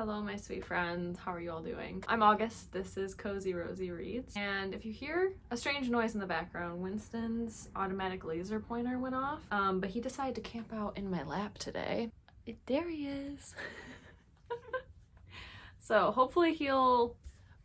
Hello, my sweet friends. How are you all doing? I'm August. This is Cozy Rosie Reads. And if you hear a strange noise in the background, Winston's automatic laser pointer went off, but he decided to camp out in my lap today. There he is. So hopefully he'll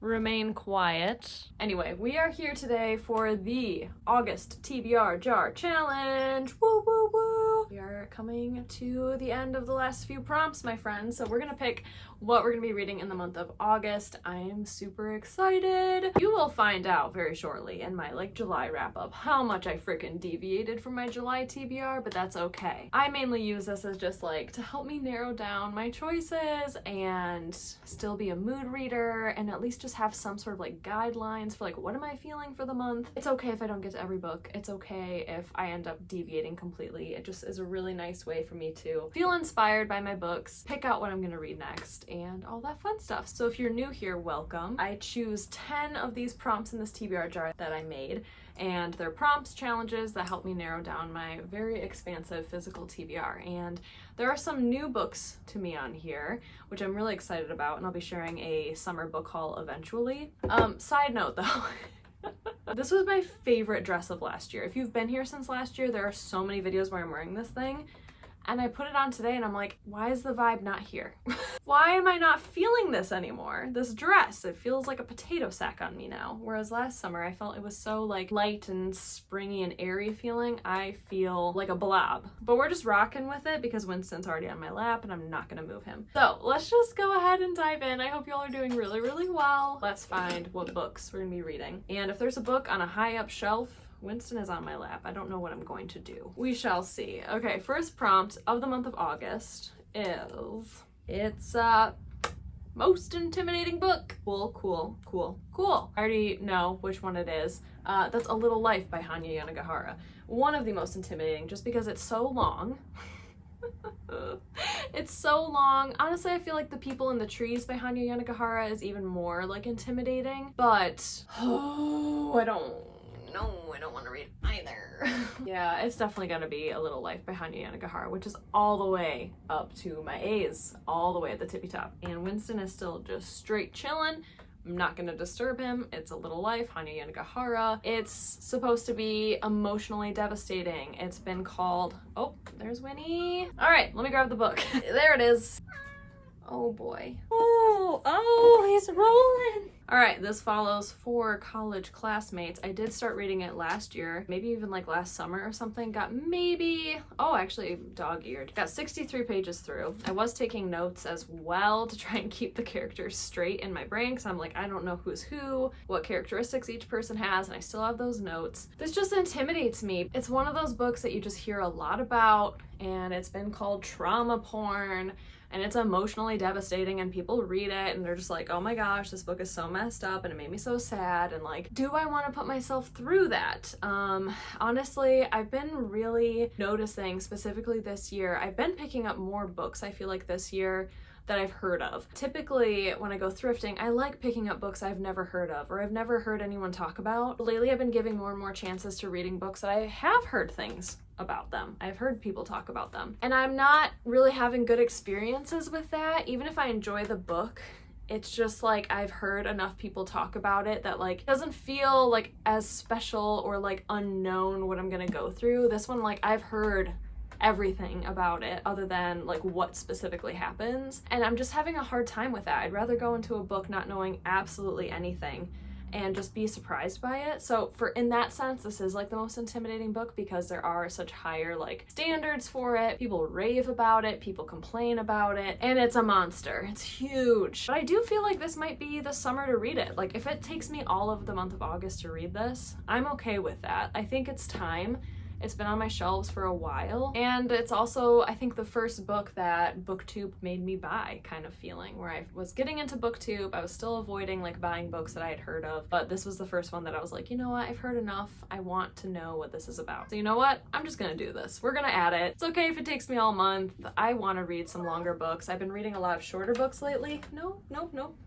remain quiet. Anyway, we are here today for the August TBR Jar Challenge. Woo, woo, woo. We are coming to the end of the last few prompts, my friends. So we're gonna pick what we're gonna be reading in the month of August. I am super excited. You will find out very shortly in my July wrap up how much I freaking deviated from my July TBR, but that's okay. I mainly use this as just to help me narrow down my choices and still be a mood reader and at least just have some sort of guidelines for what am I feeling for the month. It's okay if I don't get to every book. It's okay if I end up deviating completely. It just is a really nice way for me to feel inspired by my books, pick out what I'm gonna read next, and all that fun stuff. So if you're new here, welcome. I choose 10 of these prompts in this TBR jar that I made, and they're prompts, challenges that help me narrow down my very expansive physical TBR. And there are some new books to me on here, which I'm really excited about, and I'll be sharing a summer book haul eventually. Side note though, this was my favorite dress of last year. If you've been here since last year, there are so many videos where I'm wearing this thing. And I put it on today and I'm like, why is the vibe not here? Why am I not feeling this anymore? This dress, it feels like a potato sack on me now. Whereas last summer I felt it was so light and springy and airy feeling. I feel like a blob. But we're just rocking with it because Winston's already on my lap and I'm not gonna move him. So let's just go ahead and dive in. I hope y'all are doing really, really well. Let's find what books we're gonna be reading. And if there's a book on a high up shelf, Winston is on my lap. I don't know what I'm going to do. We shall see. Okay, first prompt of the month of August is, it's most intimidating book. Cool. I already know which one it is. That's A Little Life by Hanya Yanighara. One of the most intimidating just because it's so long. It's so long. Honestly, I feel like The People in the Trees by Hanya Yanighara is even more intimidating, but I don't want to read either. Yeah, it's definitely gonna be A Little Life by Hanya Yanighara, which is all the way up to my A's, all the way at the tippy top. And Winston is still just straight chilling. I'm not gonna disturb him. It's A Little Life, Hanya Yanighara. It's supposed to be emotionally devastating. It's been called, oh, there's Wynne. All right, let me grab the book. There it is. Oh boy. Oh, he's rolling. All right, this follows 4 college classmates. I did start reading it last year, maybe even last summer or something. Got maybe, actually dog-eared. Got 63 pages through. I was taking notes as well to try and keep the characters straight in my brain because I'm I don't know who's who, what characteristics each person has, and I still have those notes. This just intimidates me. It's one of those books that you just hear a lot about, and it's been called trauma porn. And it's emotionally devastating and people read it and they're just oh my gosh, this book is so messed up and it made me so sad, and do I want to put myself through that? Honestly, I've been really noticing, specifically this year, I've been picking up more books, I feel this year, that I've heard of. Typically, when I go thrifting, I like picking up books I've never heard of or I've never heard anyone talk about. Lately, I've been giving more and more chances to reading books that I have heard things about them. I've heard people talk about them. And I'm not really having good experiences with that. Even if I enjoy the book, it's just I've heard enough people talk about it that doesn't feel as special or unknown what I'm gonna go through. This one, I've heard everything about it other than what specifically happens, and I'm just having a hard time with that. I'd rather go into a book not knowing absolutely anything and just be surprised by it. So in that sense, this is the most intimidating book because there are such higher standards for it. People rave about it, people complain about it, and it's a monster. It's huge. But I do feel this might be the summer to read it. If it takes me all of the month of August to read this, I'm okay with that. I think it's time. It's been on my shelves for a while, and it's also, I think, the first book that BookTube made me buy kind of feeling, where I was getting into BookTube. I was still avoiding buying books that I had heard of, but this was the first one that I was you know what, I've heard enough. I want to know what this is about. So you know what? I'm just gonna do this. We're gonna add it. It's okay if it takes me all month. I want to read some longer books. I've been reading a lot of shorter books lately. Nope.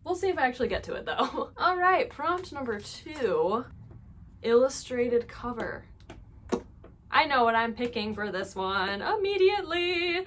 We'll see if I actually get to it though. All right, prompt number 2, illustrated cover. I know what I'm picking for this one immediately.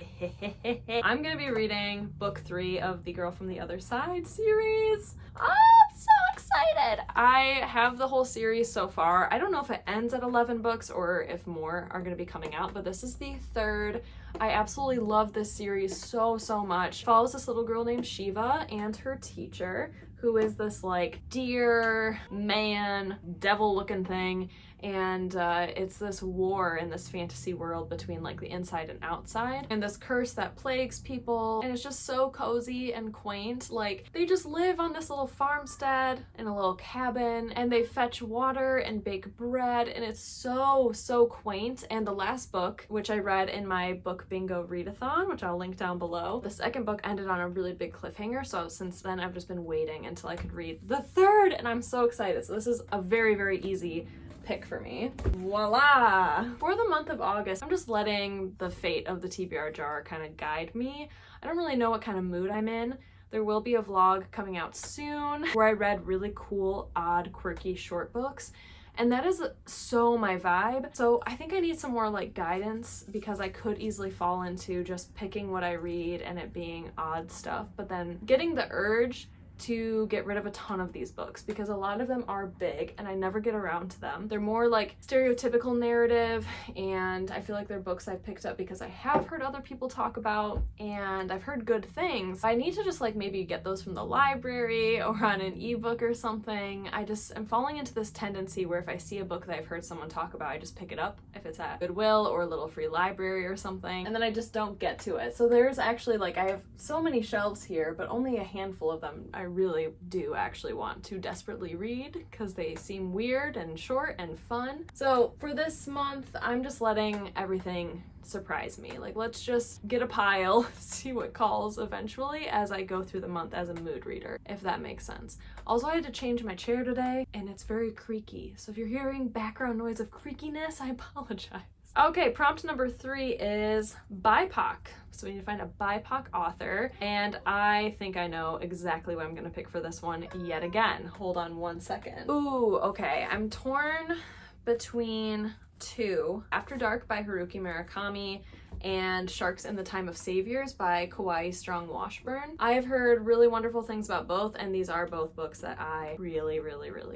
I'm gonna be reading book 3 of the Girl from the Other Side series. I'm so excited. I have the whole series so far. I don't know if it ends at 11 books or if more are gonna be coming out, but this is the 3rd. I absolutely love this series so much. It follows this little girl named Shiva and her teacher, who is this like deer man devil looking thing, and it's this war in this fantasy world between like the inside and outside, and this curse that plagues people, and it's just so cozy and quaint. Like, they just live on this little farmstead in a little cabin, and they fetch water and bake bread, and it's so quaint. And the last book, which I read in my book bingo readathon, which I'll link down below, the second book ended on a really big cliffhanger, so since then I've just been waiting until I could read the 3rd, and I'm so excited. So this is a very easy pick for me. Voila! For the month of August, I'm just letting the fate of the TBR jar kind of guide me. I don't really know what kind of mood I'm in. There will be a vlog coming out soon where I read really cool, odd, quirky short books, and that is so my vibe. So I think I need some more like guidance, because I could easily fall into just picking what I read and it being odd stuff, but then getting the urge to get rid of a ton of these books, because a lot of them are big and I never get around to them. They're more like stereotypical narrative, and I feel like they're books I've picked up because I have heard other people talk about and I've heard good things. I need to just like maybe get those from the library or on an ebook or something. I'm falling into this tendency where if I see a book that I've heard someone talk about, I just pick it up if it's at Goodwill or a little free library or something, and then I just don't get to it. So there's actually like, I have so many shelves here, but only a handful of them I really do actually want to desperately read, because they seem weird and short and fun. So for this month, I'm just letting everything surprise me. Like, let's just get a pile, see what calls eventually as I go through the month as a mood reader, if that makes sense. Also, I had to change my chair today and it's very creaky. So if you're hearing background noise of creakiness, I apologize. Okay, prompt number 3 is BIPOC. So we need to find a BIPOC author, and I think I know exactly what I'm gonna pick for this one yet again. Hold on one second. Ooh, okay, I'm torn between 2. After Dark by Haruki Murakami and Sharks in the Time of Saviors by Kawai Strong Washburn. I have heard really wonderful things about both, and these are both books that I really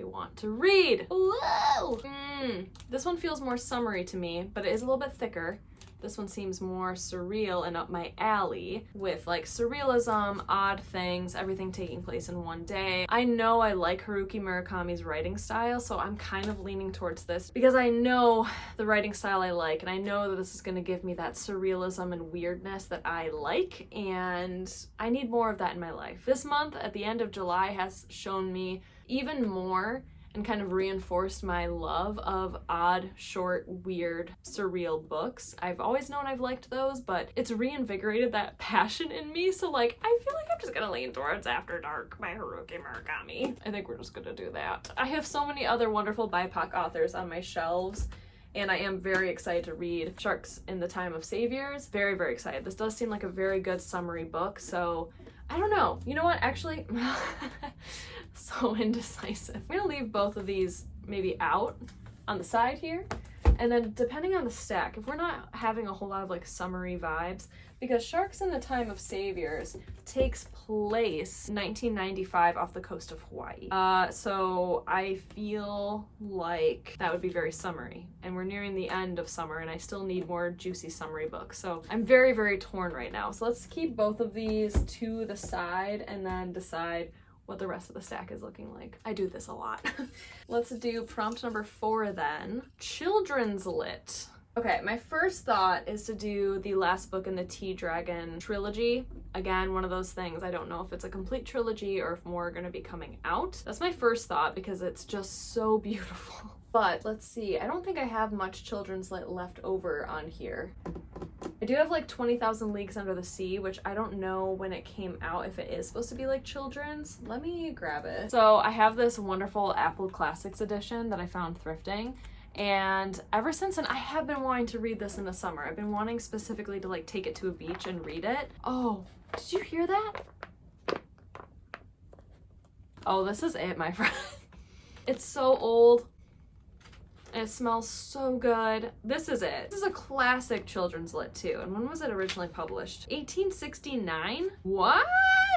want to read. Whoa! This one feels more summery to me, but it is a little bit thicker. This one seems more surreal and up my alley, with like surrealism, odd things, everything taking place in one day. I know I like Haruki Murakami's writing style, so I'm kind of leaning towards this because I know the writing style I like, and I know that this is going to give me that surrealism and weirdness that I like, and I need more of that in my life. This month, at the end of July, has shown me even more and kind of reinforced my love of odd, short, weird, surreal books. I've always known I've liked those, but it's reinvigorated that passion in me, so like, I feel like I'm just gonna lean towards After Dark by Haruki Murakami. I think we're just gonna do that. I have so many other wonderful BIPOC authors on my shelves, and I am very excited to read Sharks in the Time of Saviors. Very excited. This does seem like a very good summary book, so I don't know. You know what, actually, so indecisive. I'm gonna leave both of these maybe out on the side here, and then depending on the stack, if we're not having a whole lot of like summery vibes, because Sharks in the Time of Saviors takes place 1995 off the coast of Hawaii. So I feel like that would be very summery, and we're nearing the end of summer and I still need more juicy summery books. So I'm very torn right now. So let's keep both of these to the side and then decide what the rest of the stack is looking like. I do this a lot. Let's do prompt number 4 then. Children's lit. Okay, my first thought is to do the last book in the Tea Dragon trilogy. Again, one of those things, I don't know if it's a complete trilogy or if more are gonna be coming out. That's my first thought because it's just so beautiful. But let's see, I don't think I have much children's lit left over on here. I do have like 20,000 Leagues Under the Sea, which I don't know when it came out, if it is supposed to be like children's. Let me grab it. So I have this wonderful Apple Classics edition that I found thrifting. And ever since then, I have been wanting to read this in the summer. I've been wanting specifically to like take it to a beach and read it. Oh, did you hear that? Oh, this is it, my friend. It's so old. and it smells so good. This is it. This is a classic children's lit too. And when was it originally published? 1869? What?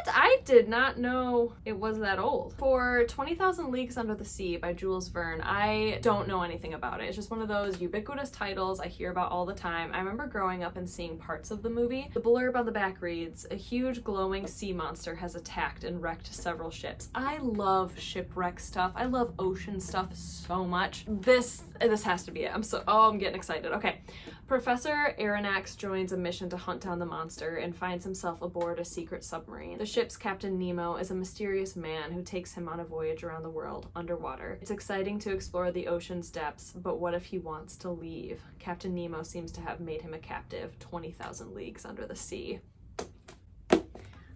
I did not know it was that old. For 20,000 Leagues Under the Sea by Jules Verne, I don't know anything about it. It's just one of those ubiquitous titles I hear about all the time. I remember growing up and seeing parts of the movie. The blurb on the back reads, "A huge glowing sea monster has attacked and wrecked several ships." I love shipwreck stuff. I love ocean stuff so much. This has to be it. I'm getting excited. Okay. Professor Aronnax joins a mission to hunt down the monster and finds himself aboard a secret submarine. The ship's Captain Nemo is a mysterious man who takes him on a voyage around the world underwater. It's exciting to explore the ocean's depths, but what if he wants to leave? Captain Nemo seems to have made him a captive 20,000 leagues under the sea.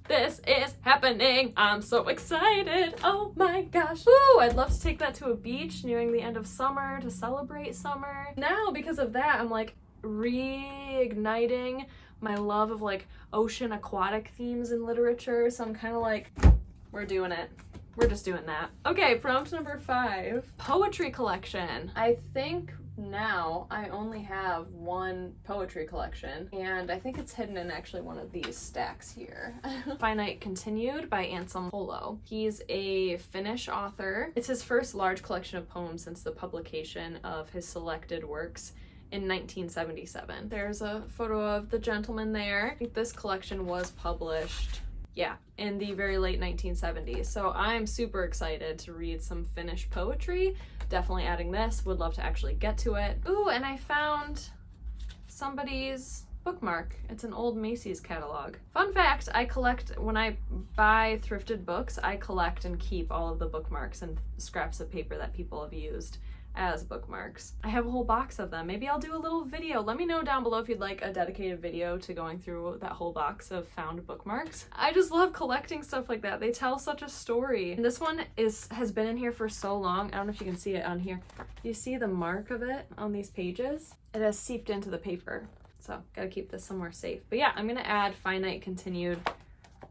This is happening. I'm so excited. Oh my gosh. Woo! I'd love to take that to a beach nearing the end of summer to celebrate summer. Now, because of that, I'm like reigniting my love of like ocean aquatic themes in literature. So I'm kind of like, we're doing it. We're just doing that. Okay, prompt number 5. Poetry collection. I think now I only have one poetry collection, and I think it's hidden in actually one of these stacks here. Finite Continued by Anselm Hollo. He's a Finnish author. It's his first large collection of poems since the publication of his selected works in 1977. There's a photo of the gentleman there. I think this collection was published, in the very late 1970s. So I'm super excited to read some Finnish poetry. Definitely adding this. Would love to actually get to it. Ooh, and I found somebody's bookmark. It's an old Macy's catalog. Fun fact, when I buy thrifted books, I collect and keep all of the bookmarks and scraps of paper that people have used as bookmarks. I have a whole box of them. Maybe I'll do a little video. Let me know down below if you'd like a dedicated video to going through that whole box of found bookmarks. I just love collecting stuff like that. They tell such a story. And this one has been in here for so long. I don't know if you can see it on here. You see the mark of it on these pages? It has seeped into the paper. So gotta keep this somewhere safe. But yeah, I'm gonna add Finite Continued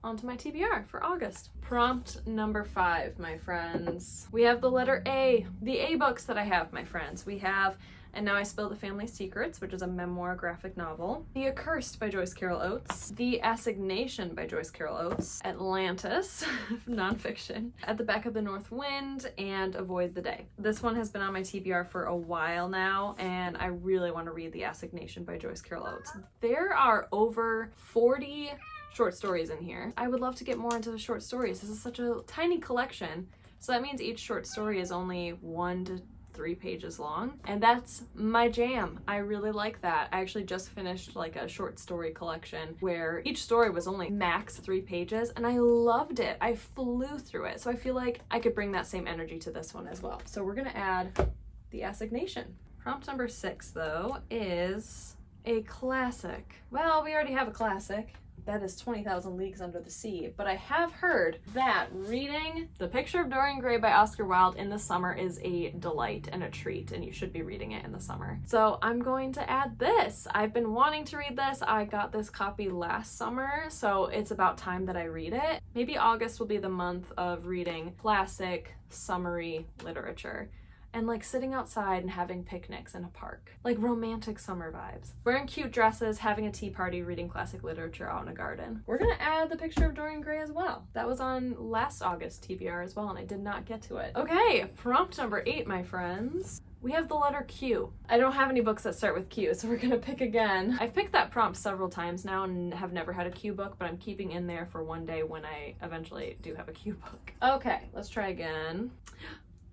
onto my TBR for August. Prompt number 5, my friends. We have the letter A, the A books that I have, my friends. We have And Now I Spill the Family Secrets, which is a memoir graphic novel. The Accursed by Joyce Carol Oates. The Assignation by Joyce Carol Oates. Atlantis, nonfiction. At the Back of the North Wind, and Avoid the Day. This one has been on my TBR for a while now, and I really want to read The Assignation by Joyce Carol Oates. There are over 40 short stories in here. I would love to get more into the short stories. This is such a tiny collection, so that means each short story is only 1 to 3 pages long, and that's my jam. I really like that. I actually just finished like a short story collection where each story was only max 3 pages, and I loved it. I flew through it, so I feel like I could bring that same energy to this one as well. So we're gonna add The Assignation. Prompt number 6 though is a classic. Well, we already have a classic. That is 20,000 Leagues Under the Sea. But I have heard that reading The Picture of Dorian Gray by Oscar Wilde in the summer is a delight and a treat, and you should be reading it in the summer. So I'm going to add this. I've been wanting to read this. I got this copy last summer, so it's about time that I read it. Maybe August will be the month of reading classic, summery literature. And like sitting outside and having picnics in a park. Like romantic summer vibes. Wearing cute dresses, having a tea party, reading classic literature out in a garden. We're gonna add The Picture of Dorian Gray as well. That was on last August TBR as well, and I did not get to it. Okay, prompt number 8, my friends. We have the letter Q. I don't have any books that start with Q, so we're gonna pick again. I've picked that prompt several times now and have never had a Q book, but I'm keeping in there for one day when I eventually do have a Q book. Okay, let's try again.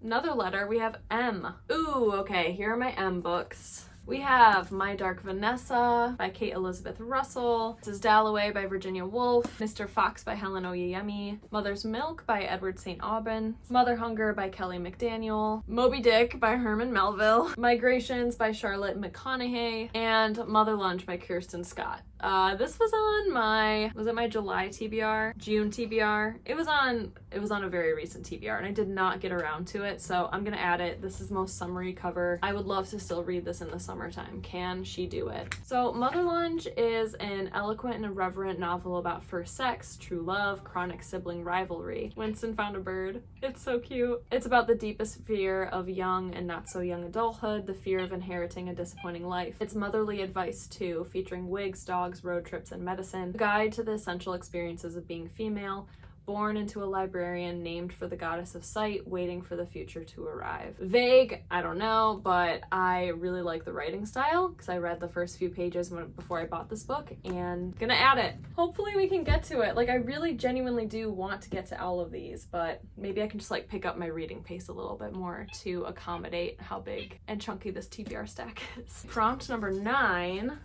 Another letter, we have M. Ooh, okay, here are my M books. We have My Dark Vanessa by Kate Elizabeth Russell, Mrs. Dalloway by Virginia Woolf, Mr. Fox by Helen Oyeyemi, Mother's Milk by Edward St. Aubin, Mother Hunger by Kelly McDaniel, Moby Dick by Herman Melville, Migrations by Charlotte McConaughey, and Motherlunge by Kirsten Scott. This was on was it my July TBR? June TBR? It was on a very recent TBR, and I did not get around to it, so I'm gonna add it. This is most summery cover. I would love to still read this in the summertime. Can she do it? So Motherlunge is an eloquent and irreverent novel about first sex, true love, chronic sibling rivalry. Winston found a bird. It's so cute. It's about the deepest fear of young and not so young adulthood, the fear of inheriting a disappointing life. It's motherly advice too, featuring wigs, dogs, road trips, and medicine. A guide to the essential experiences of being female, born into a librarian named for the goddess of sight, waiting for the future to arrive. Vague, I don't know, but I really like the writing style because I read the first few pages before I bought this book, and gonna add it. Hopefully we can get to it. Like, I really genuinely do want to get to all of these, but maybe I can just like pick up my reading pace a little bit more to accommodate how big and chunky this TBR stack is. Prompt number 9.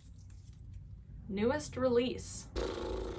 Newest release.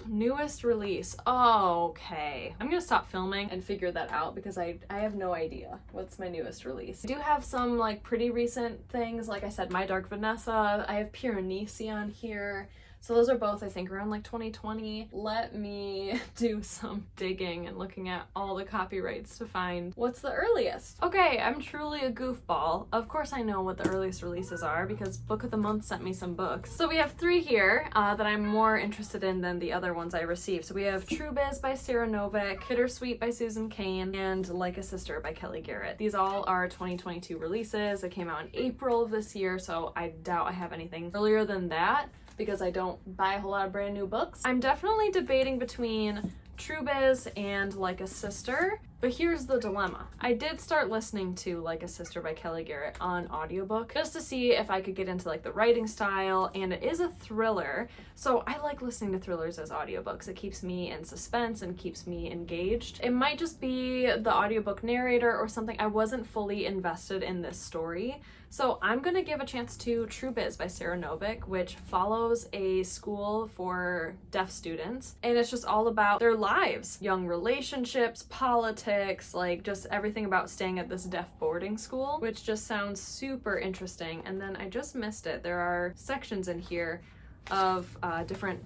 Newest release. Oh, okay. I'm gonna stop filming and figure that out because I have no idea what's my newest release. I do have some like pretty recent things. Like I said, My Dark Vanessa. I have Piranesi on here. So those are both, I think, around like 2020. Let me do some digging and looking at all the copyrights to find what's the earliest. Okay, I'm truly a goofball. Of course I know what the earliest releases are because Book of the Month sent me some books. So we have 3 here that I'm more interested in than the other ones I received. So we have True Biz by Sara Novik, Bittersweet by Susan Cain, and Like a Sister by Kelly Garrett. These all are 2022 releases. It came out in April of this year, so I doubt I have anything earlier than that, because I don't buy a whole lot of brand new books. I'm definitely debating between True Biz and Like a Sister, but here's the dilemma. I did start listening to Like a Sister by Kelly Garrett on audiobook just to see if I could get into like the writing style, and it is a thriller, so I like listening to thrillers as audiobooks. It keeps me in suspense and keeps me engaged. It might just be the audiobook narrator or something. I wasn't fully invested in this story. So I'm gonna give a chance to True Biz by Sara Novik, which follows a school for deaf students, and it's just all about their lives, young relationships, politics, like just everything about staying at this deaf boarding school, which just sounds super interesting. And then I just missed it. There are sections in here of different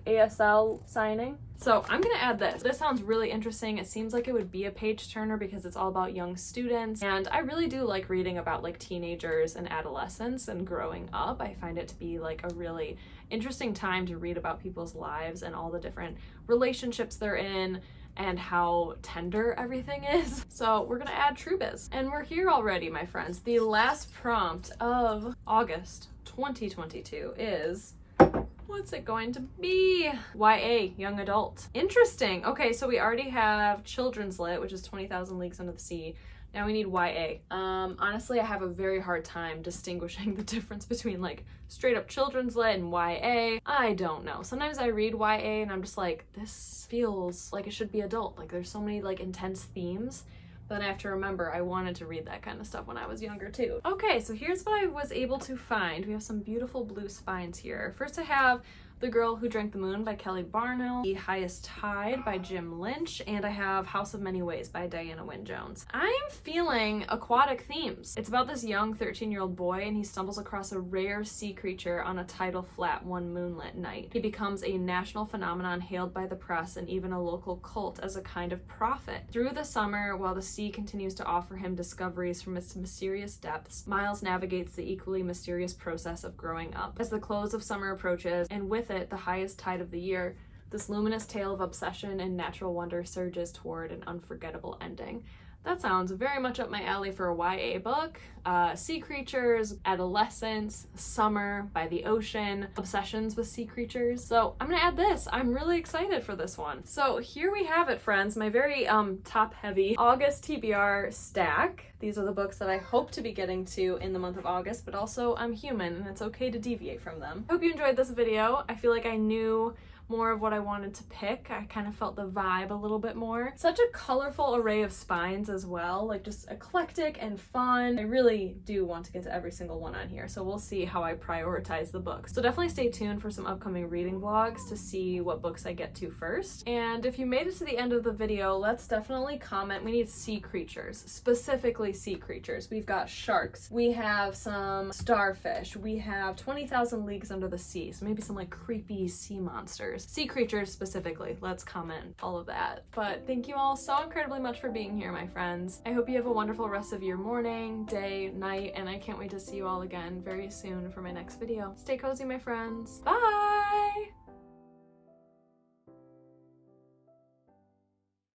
ASL signing. So I'm gonna add this. This sounds really interesting. It seems like it would be a page turner because it's all about young students, and I really do like reading about like teenagers and adolescents and growing up. I find it to be like a really interesting time to read about people's lives and all the different relationships they're in and how tender everything is. So we're gonna add True Biz. And we're here already, my friends. The last prompt of August 2022 is, what's it going to be? YA, young adult. Interesting. Okay, so we already have children's lit, which is 20,000 Leagues Under the Sea. Now we need YA. Honestly, I have a very hard time distinguishing the difference between like straight up children's lit and YA. I don't know. Sometimes I read YA and I'm just like, this feels like it should be adult. Like there's so many like intense themes. But I have to remember I wanted to read that kind of stuff when I was younger too. Okay, so here's what I was able to find. We have some beautiful blue spines here. First I have The Girl Who Drank the Moon by Kelly Barnhill, The Highest Tide by Jim Lynch, and I have House of Many Ways by Diana Wynne Jones. I'm feeling aquatic themes. It's about this young 13-year-old boy, and he stumbles across a rare sea creature on a tidal flat one moonlit night. He becomes a national phenomenon hailed by the press and even a local cult as a kind of prophet. Through the summer, while the sea continues to offer him discoveries from its mysterious depths, Miles navigates the equally mysterious process of growing up. As the close of summer approaches, and with it the highest tide of the year, this luminous tale of obsession and natural wonder surges toward an unforgettable ending. That sounds very much up my alley for a YA book. Sea creatures, adolescence, summer by the ocean, obsessions with sea creatures. So I'm gonna add this. I'm really excited for this one. So here we have it, friends, my very top heavy August TBR stack. These are the books that I hope to be getting to in the month of August, but also I'm human and it's okay to deviate from them. I hope you enjoyed this video. I feel like I knew more of what I wanted to pick. I kind of felt the vibe a little bit more. Such a colorful array of spines as well, like just eclectic and fun. I really do want to get to every single one on here, so we'll see how I prioritize the books. So definitely stay tuned for some upcoming reading vlogs to see what books I get to first. And if you made it to the end of the video, let's definitely comment. We need sea creatures, specifically sea creatures. We've got sharks, we have some starfish, we have 20,000 Leagues Under the Sea, so maybe some like creepy sea monsters. Sea creatures specifically, let's comment all of that. But thank you all so incredibly much for being here, my friends. I hope you have a wonderful rest of your morning, day, night, and I can't wait to see you all again very soon for my next video. Stay cozy, my friends. Bye!